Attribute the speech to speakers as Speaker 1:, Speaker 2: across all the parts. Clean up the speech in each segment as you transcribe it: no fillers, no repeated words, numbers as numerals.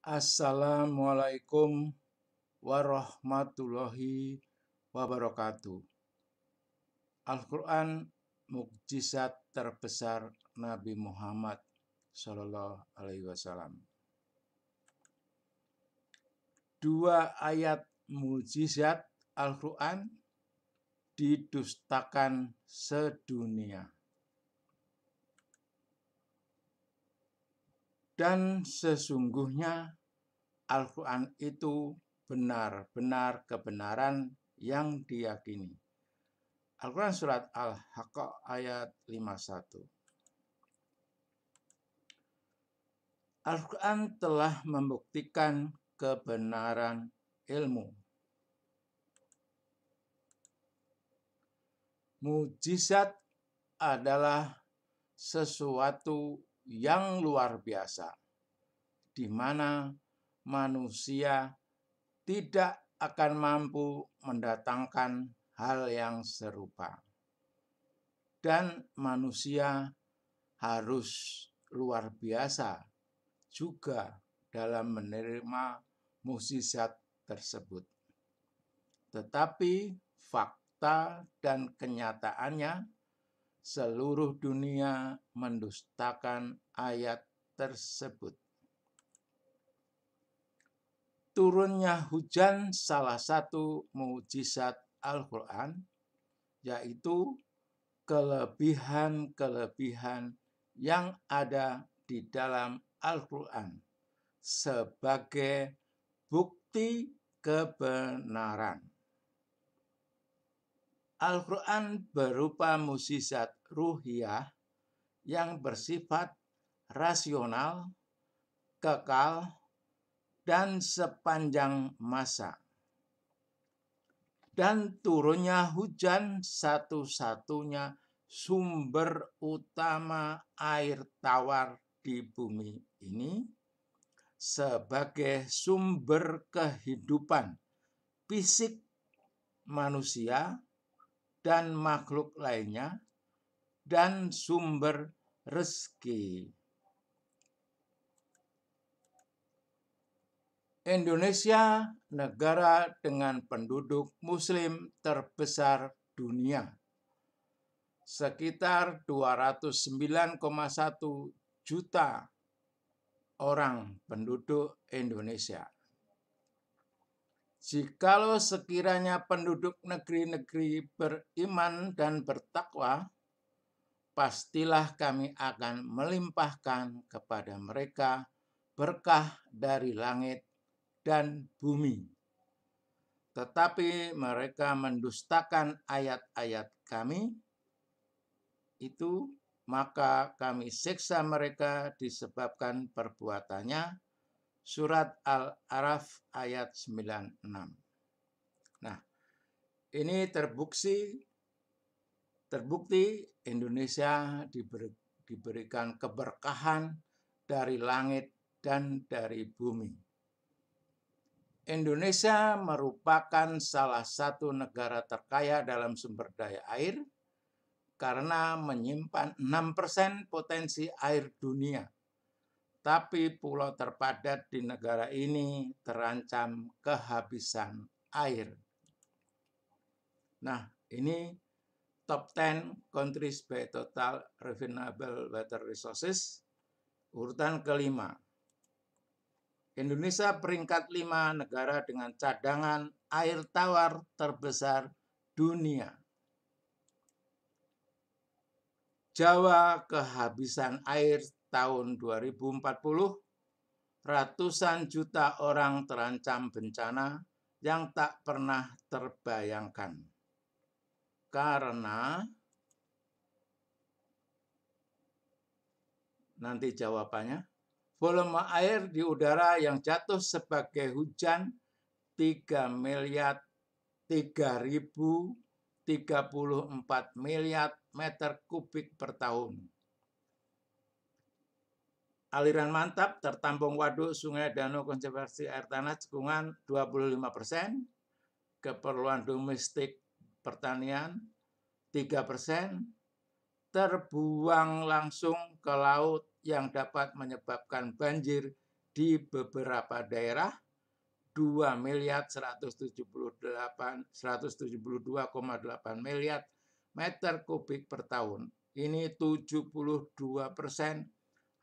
Speaker 1: Assalamualaikum warahmatullahi wabarakatuh. Al-Quran mukjizat terbesar Nabi Muhammad Sallallahu Alaihi Wasallam. Dua ayat mukjizat Al-Quran didustakan sedunia. Dan sesungguhnya Al-Quran itu benar-benar kebenaran yang diyakini. Al-Quran Surat Al-Haqqah ayat 51. Al-Quran telah membuktikan kebenaran ilmu. Mukjizat adalah sesuatu yang luar biasa, di mana manusia tidak akan mampu mendatangkan hal yang serupa. Dan manusia harus luar biasa juga dalam menerima mukjizat tersebut. Tetapi fakta dan kenyataannya seluruh dunia mendustakan ayat tersebut. Turunnya hujan salah satu mukjizat Al-Quran, yaitu kelebihan-kelebihan yang ada di dalam Al-Quran sebagai bukti kebenaran. Al-Quran berupa mukjizat ruhiyah yang bersifat rasional, kekal, dan sepanjang masa. Dan turunnya hujan satu-satunya sumber utama air tawar di bumi ini sebagai sumber kehidupan fisik manusia dan makhluk lainnya dan sumber rezeki. Indonesia negara dengan penduduk muslim terbesar dunia. Sekitar 209,1 juta orang penduduk Indonesia. Jikalau sekiranya penduduk negeri-negeri beriman dan bertakwa, pastilah kami akan melimpahkan kepada mereka berkah dari langit dan bumi. Tetapi mereka mendustakan ayat-ayat kami, itu maka kami siksa mereka disebabkan perbuatannya. Surat Al-A'raf ayat 96. Nah, ini terbukti Indonesia diberikan keberkahan dari langit dan dari bumi. Indonesia merupakan salah satu negara terkaya dalam sumber daya air karena menyimpan 6% potensi air dunia. Tapi pulau terpadat di negara ini terancam kehabisan air. Nah, ini top 10 countries by total renewable water resources. Urutan kelima. Indonesia peringkat 5 negara dengan cadangan air tawar terbesar dunia. Jawa kehabisan air tahun 2040, ratusan juta orang terancam bencana yang tak pernah terbayangkan. Karena nanti jawabannya, volume air di udara yang jatuh sebagai hujan 3.034 miliar meter kubik per tahun. Aliran mantap tertampung waduk, sungai, danau, konservasi air tanah cekungan 25%, keperluan domestik pertanian 3%, terbuang langsung ke laut yang dapat menyebabkan banjir di beberapa daerah 2.172,8 miliar meter kubik per tahun. Ini 72%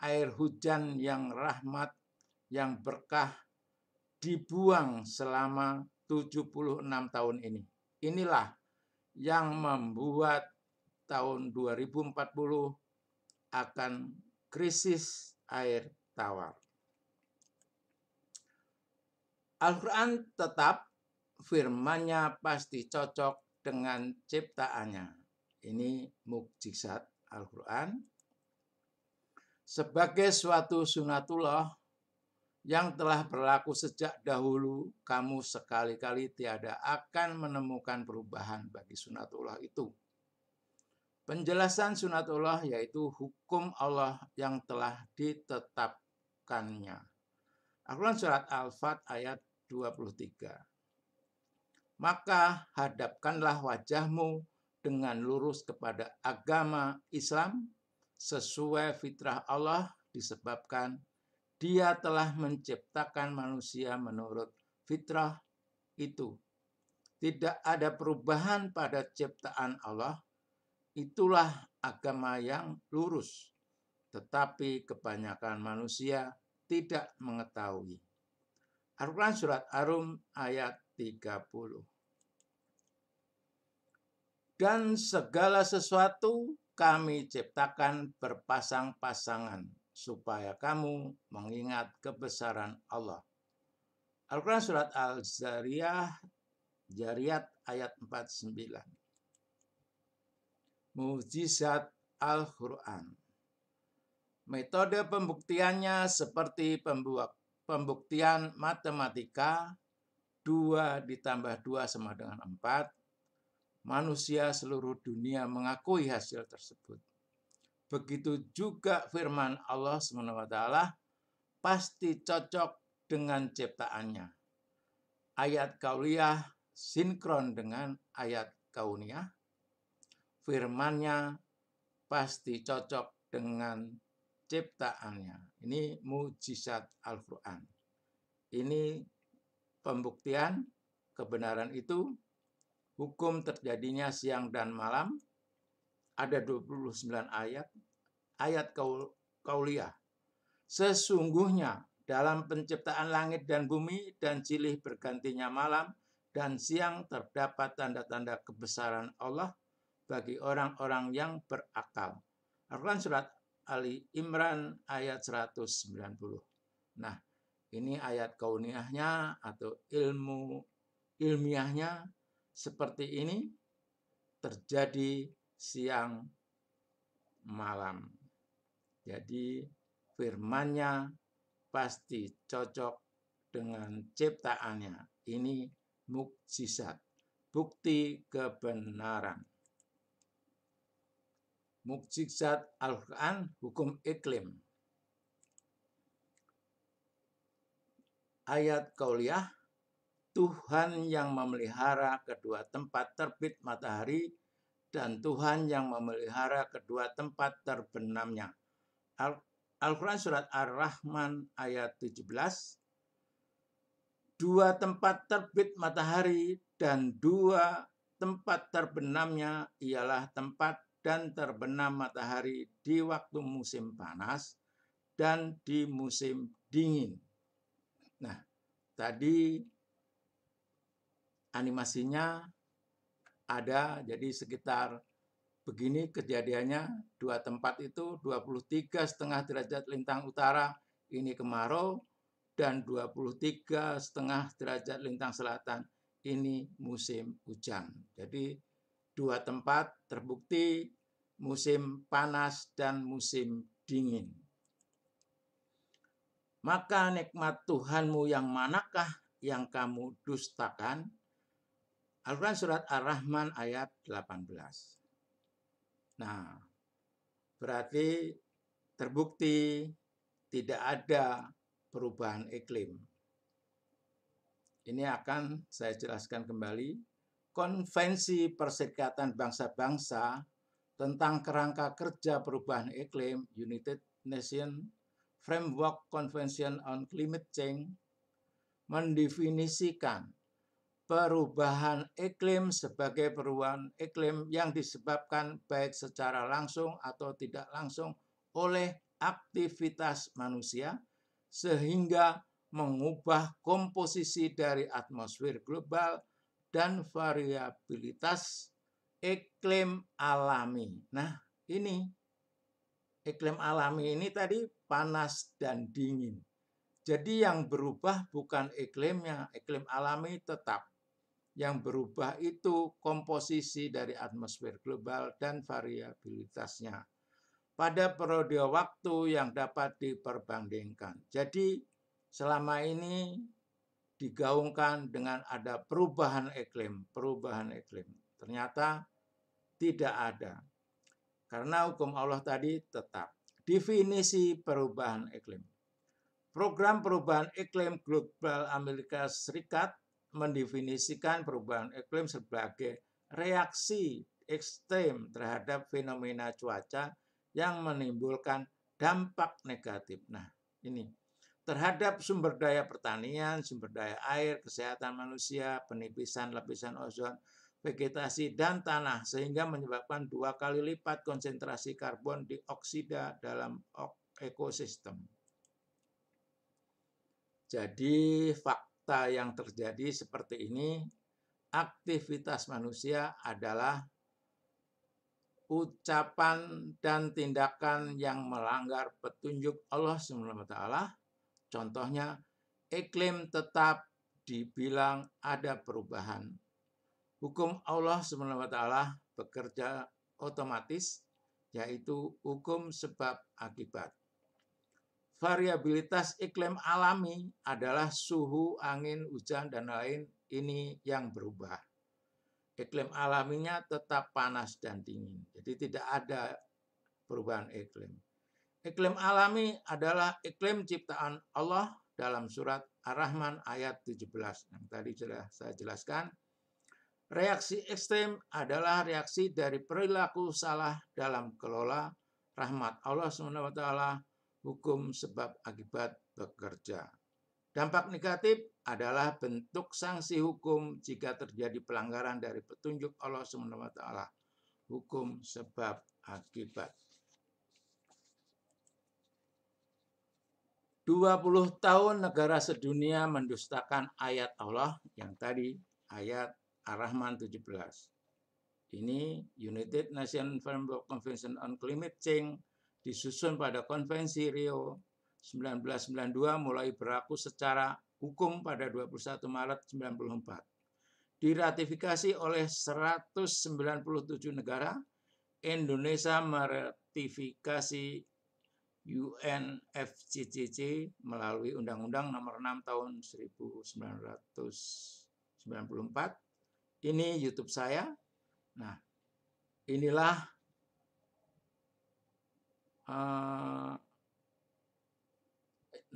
Speaker 1: air hujan yang rahmat, yang berkah dibuang selama 76 tahun ini. Inilah yang membuat tahun 2040 akan krisis air tawar. Al-Quran tetap firman-Nya pasti cocok dengan ciptaannya. Ini mukjizat Al-Quran. Sebagai suatu sunatullah yang telah berlaku sejak dahulu, kamu sekali-kali tiada akan menemukan perubahan bagi sunatullah itu. Penjelasan sunatullah yaitu hukum Allah yang telah ditetapkannya. Al-Quran surat Al-Fat ayat 23. Maka hadapkanlah wajahmu dengan lurus kepada agama Islam sesuai fitrah Allah, disebabkan Dia telah menciptakan manusia menurut fitrah itu. Tidak ada perubahan pada ciptaan Allah. Itulah agama yang lurus. Tetapi kebanyakan manusia tidak mengetahui. Al-Quran surat Ar-Rum ayat 30. Dan segala sesuatu kami ciptakan berpasang-pasangan, supaya kamu mengingat kebesaran Allah. Al-Quran surat Al-Zariyat ayat 49. Mukjizat Al-Quran. Metode pembuktiannya seperti pembuktian matematika, 2 ditambah 2 sama dengan 4. Manusia seluruh dunia mengakui hasil tersebut. Begitu juga firman Allah SWT pasti cocok dengan ciptaannya. Ayat kauliyah sinkron dengan ayat kauniyah. Firman-Nya pasti cocok dengan ciptaannya. Ini mukjizat Al-Quran. Ini pembuktian kebenaran itu. Hukum terjadinya siang dan malam. Ada 29 ayat. Ayat kauliyah. Sesungguhnya dalam penciptaan langit dan bumi dan silih bergantinya malam dan siang terdapat tanda-tanda kebesaran Allah bagi orang-orang yang berakal. Al-Quran surat Ali Imran ayat 190. Nah, ini ayat kauniyahnya atau ilmiahnya seperti ini, terjadi siang malam. Jadi firman-Nya pasti cocok dengan ciptaannya. Ini mukjizat, bukti kebenaran. Mukjizat Al-Quran, hukum iklim. Ayat kauliyah, Tuhan yang memelihara kedua tempat terbit matahari dan Tuhan yang memelihara kedua tempat terbenamnya. Al-Quran surat Ar-Rahman ayat 17. 2 tempat terbit matahari dan 2 tempat terbenamnya ialah tempat dan terbenam matahari di waktu musim panas dan di musim dingin. Nah, tadi animasinya ada, jadi sekitar begini kejadiannya. 2 tempat itu 23,5 derajat lintang utara ini kemarau dan 23,5 derajat lintang selatan ini musim hujan. Jadi 2 tempat terbukti musim panas dan musim dingin. Maka nikmat Tuhanmu yang manakah yang kamu dustakan? Al-Quran surat Ar-Rahman ayat 18. Nah, berarti terbukti tidak ada perubahan iklim. Ini akan saya jelaskan kembali. Konvensi Perserikatan Bangsa-Bangsa tentang kerangka kerja perubahan iklim, United Nations Framework Convention on Climate Change mendefinisikan perubahan iklim sebagai perubahan iklim yang disebabkan baik secara langsung atau tidak langsung oleh aktivitas manusia sehingga mengubah komposisi dari atmosfer global dan variabilitas iklim alami. Nah, ini iklim alami ini tadi panas dan dingin. Jadi yang berubah bukan iklimnya, iklim alami tetap. Yang berubah itu komposisi dari atmosfer global dan variabilitasnya pada periode waktu yang dapat diperbandingkan. Jadi selama ini digaungkan dengan ada perubahan iklim. Ternyata tidak ada. Karena hukum Allah tadi tetap. Definisi perubahan iklim. Program perubahan iklim global Amerika Serikat mendefinisikan perubahan iklim sebagai reaksi ekstrem terhadap fenomena cuaca yang menimbulkan dampak negatif. Nah, ini terhadap sumber daya pertanian, sumber daya air, kesehatan manusia, penipisan lapisan ozon, vegetasi, dan tanah sehingga menyebabkan 2 kali lipat konsentrasi karbon dioksida dalam ekosistem. Jadi fakta yang terjadi seperti ini, aktivitas manusia adalah ucapan dan tindakan yang melanggar petunjuk Allah SWT. Contohnya, iklim tetap dibilang ada perubahan. Hukum Allah SWT bekerja otomatis, yaitu hukum sebab akibat. Variabilitas iklim alami adalah suhu, angin, hujan, dan lain ini yang berubah. Iklim alaminya tetap panas dan dingin. Jadi tidak ada perubahan iklim. Iklim alami adalah iklim ciptaan Allah dalam surat Ar-Rahman ayat 17. Yang tadi sudah saya jelaskan. Reaksi ekstrem adalah reaksi dari perilaku salah dalam kelola rahmat Allah SWT, hukum sebab akibat bekerja. Dampak negatif adalah bentuk sanksi hukum jika terjadi pelanggaran dari petunjuk Allah SWT, hukum sebab akibat. 20 tahun negara sedunia mendustakan ayat Allah yang tadi, ayat Ar-Rahman 17. Ini United Nations Framework Convention on Climate Change disusun pada Konvensi Rio 1992 mulai berlaku secara hukum pada 21 Maret 1994. Diratifikasi oleh 197 negara, Indonesia meratifikasi UNFCCC melalui Undang-Undang Nomor 6 Tahun 1994. Ini YouTube saya. Nah, inilah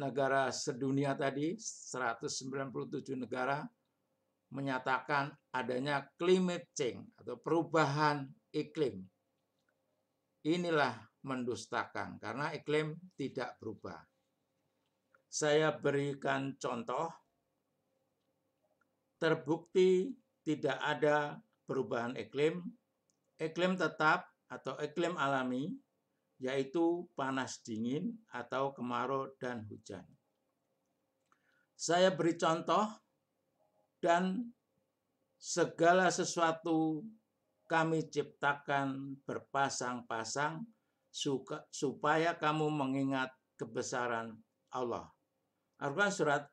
Speaker 1: negara sedunia tadi, 197 negara menyatakan adanya climate change atau perubahan iklim. Inilah mendustakan karena iklim tidak berubah. Saya berikan contoh, terbukti tidak ada perubahan iklim. Iklim tetap atau iklim alami, yaitu panas dingin atau kemarau dan hujan. Saya beri contoh, dan segala sesuatu kami ciptakan berpasang-pasang supaya kamu mengingat kebesaran Allah. Al-Quran surat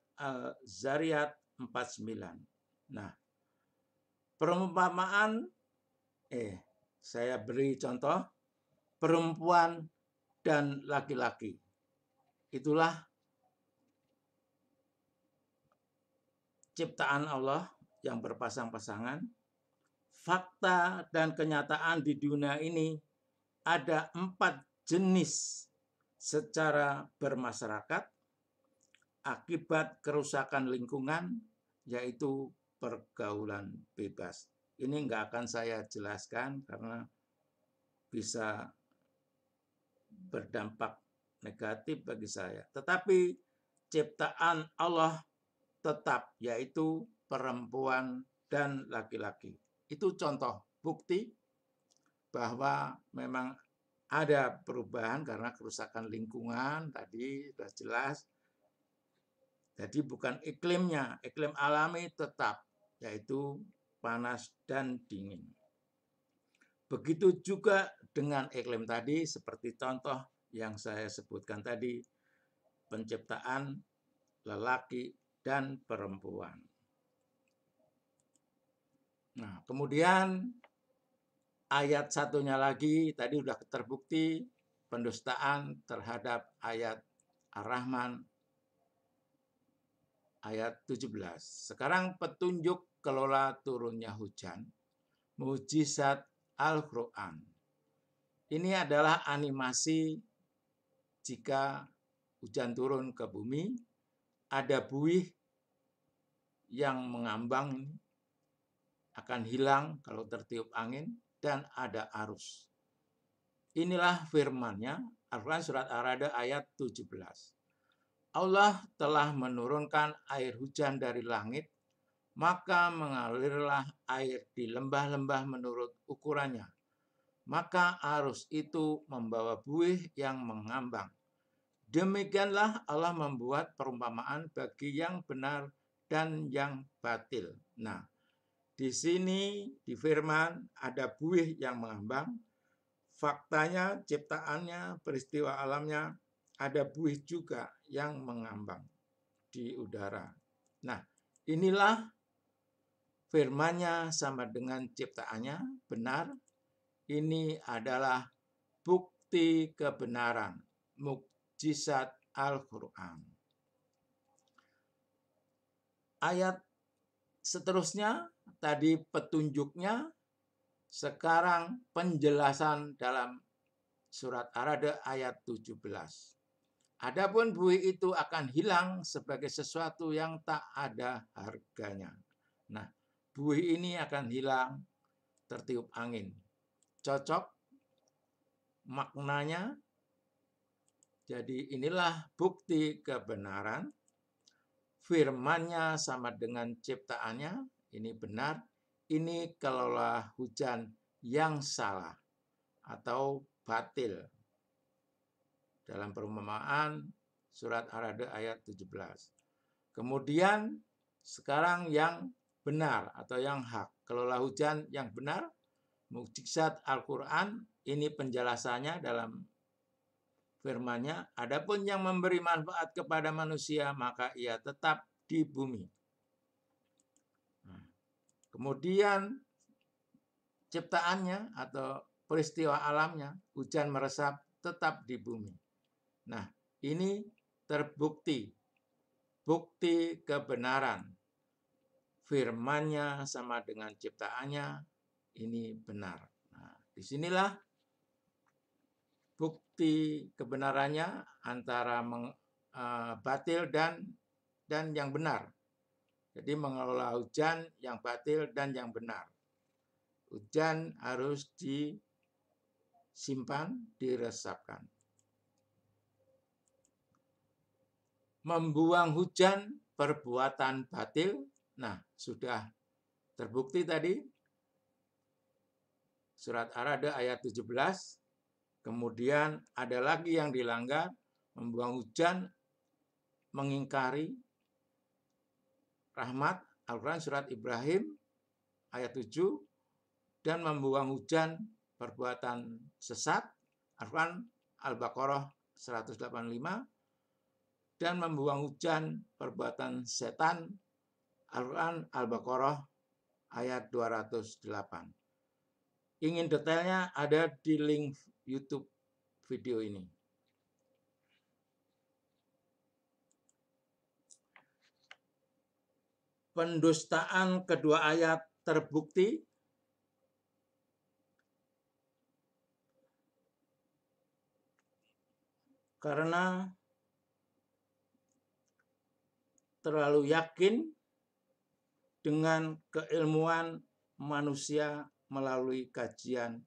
Speaker 1: Zariyat 49. Nah, perumpamaan, saya beri contoh, perempuan dan laki-laki. Itulah ciptaan Allah yang berpasang-pasangan. Fakta dan kenyataan di dunia ini ada 4 jenis secara bermasyarakat akibat kerusakan lingkungan, yaitu pergaulan bebas. Ini nggak akan saya jelaskan karena bisa berdampak negatif bagi saya. Tetapi ciptaan Allah tetap, yaitu perempuan dan laki-laki. Itu contoh bukti bahwa memang ada perubahan karena kerusakan lingkungan, tadi sudah jelas. Jadi bukan iklimnya, iklim alami tetap, yaitu panas dan dingin. Begitu juga dengan iklim tadi, seperti contoh yang saya sebutkan tadi, penciptaan lelaki dan perempuan. Nah, kemudian ayat satunya lagi, tadi sudah terbukti pendustaan terhadap ayat Ar-Rahman ayat 17. Sekarang petunjuk kelola turunnya hujan, mujizat Al-Quran. Ini adalah animasi jika hujan turun ke bumi, ada buih yang mengambang akan hilang kalau tertiup angin, dan ada arus. Inilah firman-Nya, Al-Quran surat Ar-Ra'd ayat 17. Allah telah menurunkan air hujan dari langit, maka mengalirlah air di lembah-lembah menurut ukurannya. Maka arus itu membawa buih yang mengambang. Demikianlah Allah membuat perumpamaan bagi yang benar dan yang batil. Nah, di sini di firman ada buih yang mengambang. Faktanya, ciptaannya, peristiwa alamnya, ada buih juga yang mengambang di udara. Nah, inilah firman-Nya sama dengan ciptaannya benar. Ini adalah bukti kebenaran, mukjizat Al-Quran. Ayat seterusnya, tadi petunjuknya, sekarang penjelasan dalam surat Ar-Ra'd ayat 17. Adapun buih itu akan hilang sebagai sesuatu yang tak ada harganya. Nah, buih ini akan hilang tertiup angin. Cocok maknanya. Jadi inilah bukti kebenaran. Firman-Nya sama dengan ciptaannya. Ini benar. Ini kelola hujan yang salah atau batil. Dalam perumpamaan surat Ar-Ra'd ayat 17. Kemudian sekarang yang benar atau yang hak. Kelola hujan yang benar, mukjizat Al-Quran, ini penjelasannya dalam firman-Nya. Adapun yang memberi manfaat kepada manusia, maka ia tetap di bumi. Kemudian ciptaannya atau peristiwa alamnya, hujan meresap tetap di bumi. Nah, ini terbukti, bukti kebenaran. Firman-Nya sama dengan ciptaannya, ini benar. Nah, disinilah bukti kebenarannya antara batil dan yang benar. Jadi mengelola hujan yang batil dan yang benar. Hujan harus disimpan, diresapkan. Membuang hujan perbuatan batil. Nah, sudah terbukti tadi. Surat Ar-Ra'd ayat 17. Kemudian ada lagi yang dilanggar, membuang hujan, mengingkari rahmat. Al-Quran surat Ibrahim ayat 7. Dan membuang hujan perbuatan sesat. Al-Quran Al-Baqarah 185. Dan membuang hujan perbuatan setan. Al-Quran Al-Baqarah ayat 208. Ingin detailnya ada di link YouTube video ini. Pendustaan kedua ayat terbukti karena terlalu yakin dengan keilmuan manusia melalui kajian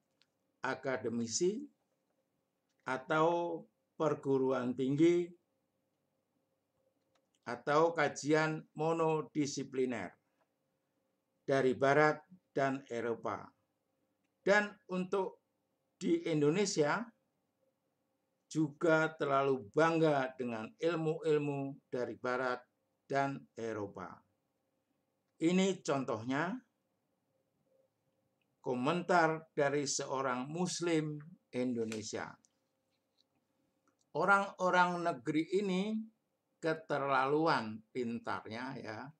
Speaker 1: akademisi atau perguruan tinggi atau kajian monodisipliner dari Barat dan Eropa. Dan untuk di Indonesia juga terlalu bangga dengan ilmu-ilmu dari Barat dan Eropa. Ini contohnya komentar dari seorang Muslim Indonesia. Orang-orang negeri ini keterlaluan pintarnya ya.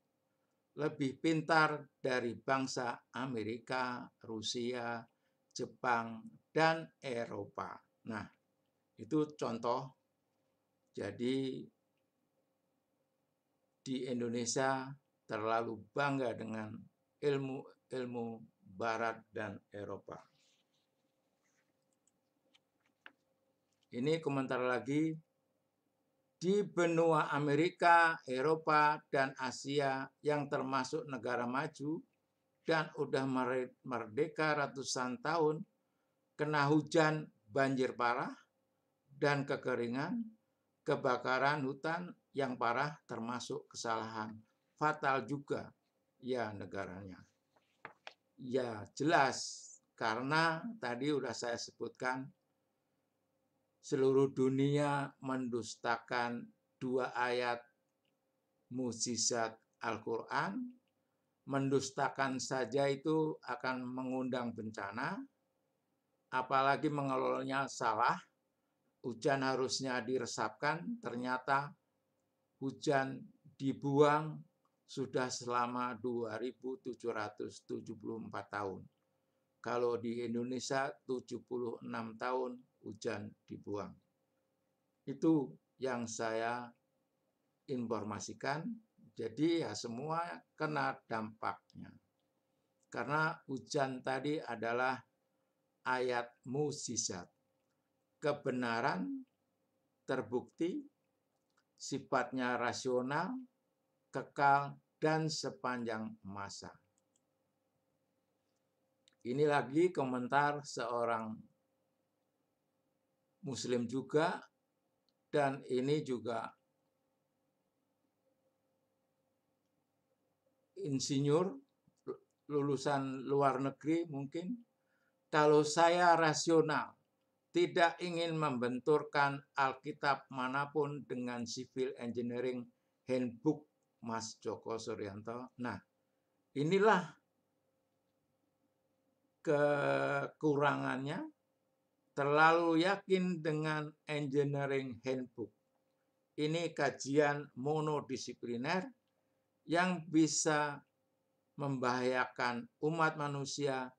Speaker 1: Lebih pintar dari bangsa Amerika, Rusia, Jepang, dan Eropa. Nah, itu contoh. Jadi di Indonesia terlalu bangga dengan ilmu-ilmu Barat dan Eropa. Ini komentar lagi. Di benua Amerika, Eropa, dan Asia yang termasuk negara maju dan udah merdeka ratusan tahun, kena hujan, banjir parah, dan kekeringan, kebakaran hutan yang parah termasuk kesalahan fatal juga ya negaranya. Ya jelas, karena tadi udah saya sebutkan, seluruh dunia mendustakan 2 ayat mukjizat Al-Quran. Mendustakan saja itu akan mengundang bencana, apalagi mengelolanya salah. Hujan harusnya diresapkan, ternyata hujan dibuang sudah selama 2774 tahun. Kalau di Indonesia 76 tahun hujan dibuang. Itu yang saya informasikan. Jadi ya semua kena dampaknya. Karena hujan tadi adalah ayat mukjizat. Kebenaran terbukti, sifatnya rasional, kekal, dan sepanjang masa. Ini lagi komentar seorang Muslim juga, dan ini juga insinyur lulusan luar negeri mungkin. Kalau saya rasional, tidak ingin membenturkan Alkitab manapun dengan Civil Engineering Handbook Mas Joko Suryanto. Nah, inilah kekurangannya, terlalu yakin dengan Engineering Handbook. Ini kajian monodisipliner yang bisa membahayakan umat manusia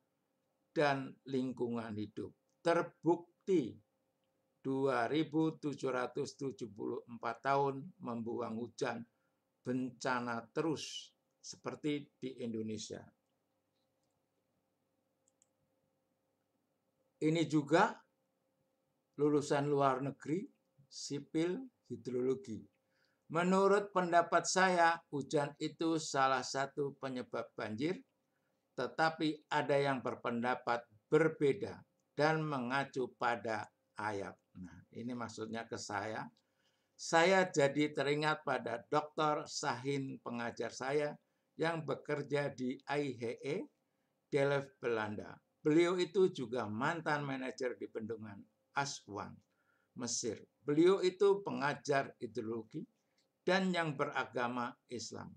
Speaker 1: dan lingkungan hidup. Terbukti 2774 tahun membuang hujan, bencana terus seperti di Indonesia. Ini juga lulusan luar negeri, sipil hidrologi. Menurut pendapat saya, hujan itu salah satu penyebab banjir, tetapi ada yang berpendapat berbeda dan mengacu pada ayat. Nah, ini maksudnya ke saya. Saya jadi teringat pada Dr. Sahin, pengajar saya yang bekerja di IHE, Delft, Belanda. Beliau itu juga mantan manajer di Bendungan Aswan, Mesir. Beliau itu pengajar hidrologi dan yang beragama Islam.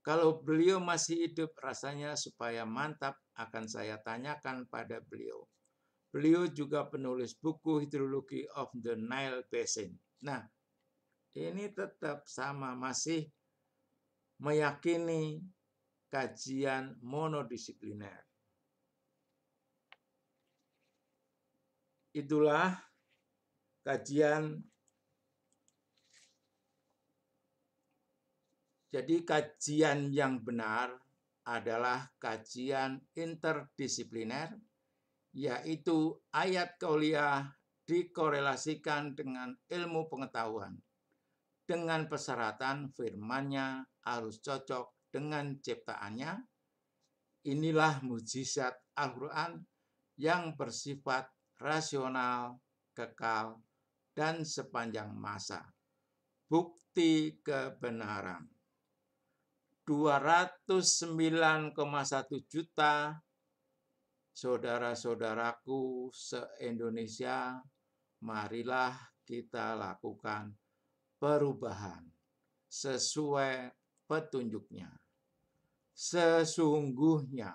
Speaker 1: Kalau beliau masih hidup, rasanya supaya mantap akan saya tanyakan pada beliau. Beliau juga penulis buku Hydrology of the Nile Basin. Nah, ini tetap sama, masih meyakini kajian monodisipliner. Itulah kajian. Jadi kajian yang benar adalah kajian interdisipliner, yaitu ayat kauliah dikorelasikan dengan ilmu pengetahuan. Dengan persyaratan firman-Nya harus cocok dengan ciptaannya. Inilah mukjizat Al-Quran yang bersifat rasional, kekal, dan sepanjang masa. Bukti kebenaran. 209,1 juta saudara-saudaraku se-Indonesia, marilah kita lakukan perubahan sesuai petunjuknya. Sesungguhnya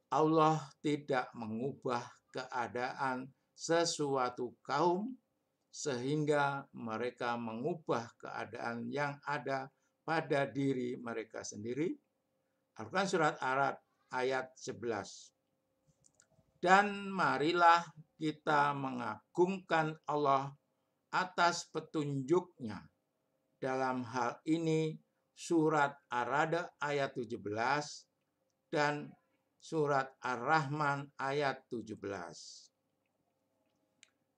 Speaker 1: Allah tidak mengubah keadaan sesuatu kaum sehingga mereka mengubah keadaan yang ada pada diri mereka sendiri. Al-Quran surat Ar-Ra'd ayat 11. Dan marilah kita mengagungkan Allah atas petunjuknya. Dalam hal ini surat Ar-Ra'd ayat 17 dan surat Ar-Rahman ayat 17.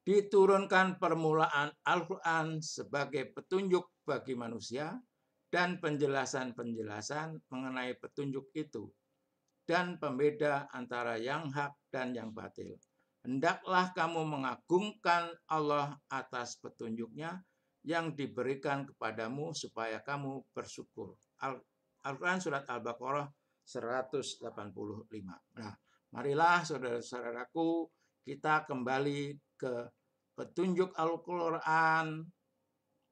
Speaker 1: Diturunkan permulaan Al-Quran sebagai petunjuk bagi manusia dan penjelasan-penjelasan mengenai petunjuk itu dan pembeda antara yang hak dan yang batil. Hendaklah kamu mengagungkan Allah atas petunjuknya yang diberikan kepadamu supaya kamu bersyukur. Al-Quran surat Al-Baqarah 185. Nah, marilah saudara-saudaraku kita kembali ke petunjuk Al-Quran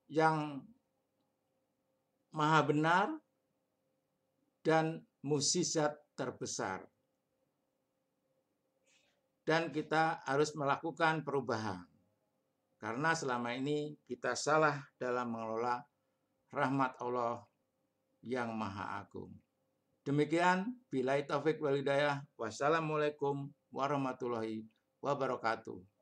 Speaker 1: yang maha benar dan mukjizat terbesar. Dan kita harus melakukan perubahan. Karena selama ini kita salah dalam mengelola rahmat Allah yang maha agung. Demikian, billahi taufik wal hidayah. Wassalamualaikum warahmatullahi wabarakatuh.